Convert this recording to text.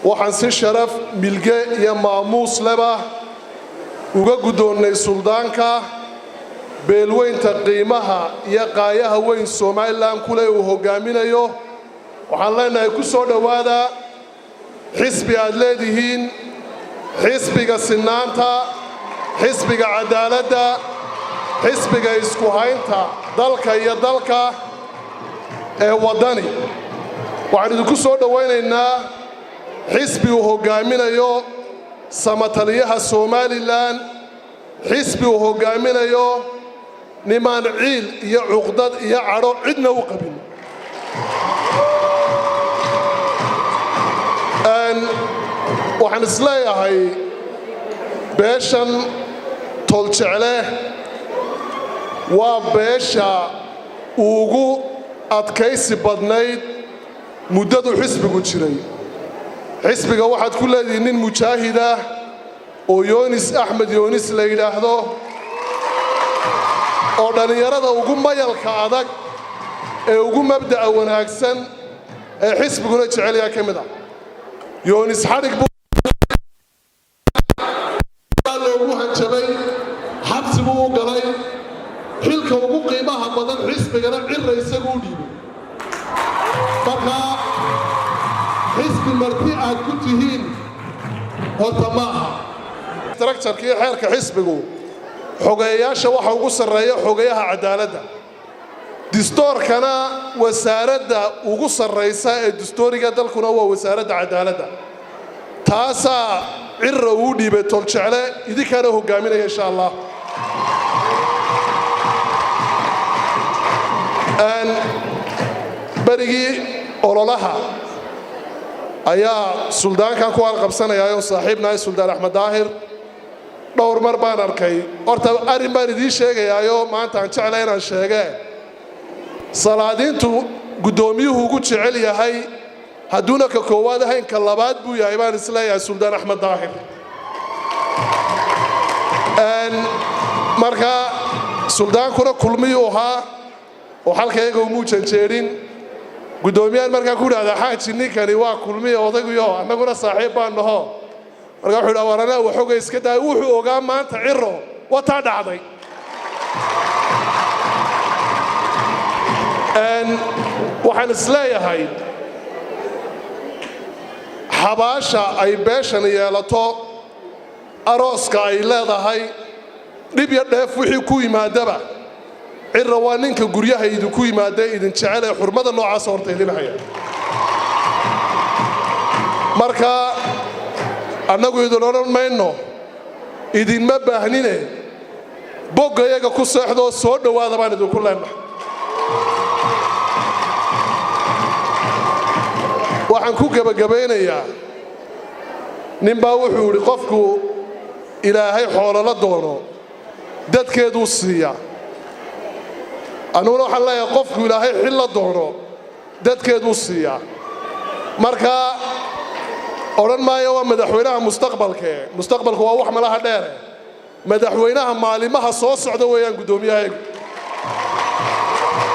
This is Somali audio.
waxaan si sharaf milge iyo maamuus leba uga gudoonnay suldaanka beelweynta qiimaha iyo qaayaha weyn Soomaaliland kule uu hogaaminayo waxaan leenahay ku soo dhawaada xisbi aad leedihiin xisbiga sinaanta xisbiga cadaaladda xisbiga isku haynta dalka iyo dalka ee wadani waxaan idinku soo dhawaynaynaa xisbi uu hogaaminayo samataliyaha Soomaaliland xisbi uu hogaaminayo nimaan ciil iyo cuqdad iyo cadho cidna u qabin waxaan isleeyahay beeshan toljecle waa beesha ugu adkaysi badnayd muddadu xisbigu jiray xisbiga waxaad ku leedihiin nin mujaahid ah oo Yoonis Axmed Yoonis la yiraahdo oo dhalinyarada ugu mayalka adag ee ugu mabda'a wanaagsan ee xisbiguna jecel yahay kamid ah Yoonis xarig buu loogu hanjabay xabsi buu galay xilka ugu qiimaha badan xisbigana cirra isagu dhiibay marka xisbi markii aad ku tihiin horta maaha structure-kii xeerka xisbigu xogeeyaasha waxa ugu sarreeya xogeeyaha cadaaladda dastuurkana wasaaradda ugu sarreysa ee dastuuriga dalkuna waa wasaaradda cadaaladda taasa cirra uu dhiibay toljecle idinkana hogaaminaya insha Allah barigii ololaha ayaa suldaankan ku alqabsanaya oo saaxiibnaay Suldaan Axmed Daahir dhowr mar baan arkay horta arin baan idin sheegayaayo maanta aan jeclahay inaan sheege salaadiintu gudoomiyuhu ugu jecel yahay haduuna ka koowaad ahayn ka labaad buu yahay baan isleeyahay Suldaan Axmed Daahir marka suldaankuna kulmiyuu ahaa oo halkayga uu muujanjeerin gudoomiyahan markaa ku dhaada xaaji ninkani waa kulmiye odagiyo annaguna saaxiib baan naho marka wuxuu dhaw warana waxooga iska daa wuxuu ogaa maanta cirro wata dhacday waxaan isleeyahay xabaasha ay beeshan yeelato arooska ay leedahay dhib iyo dheef wixii ku yimaadaba cirra waa ninka guryaha idinku yimaada idin jecel ee xurmada noocaas horta idin haya marka annagu idin oran mayno idin ma baahnine bogayaga ku seexdo soo dhawaada baan idinku leenahay waxaan ku gabagabeynayaa ninbaa wuxuu yiri qofku ilaahay xoolo la doono dadkeedu siiya anuna waxaan leeyahay qofku ilaahay xil la doono dadkeedu siiya marka oran maayo waa madaxweynaha mustaqbalka waa wax malaha dheer madaxweynaha maalimaha soo socda weeyaan gudoomiyaha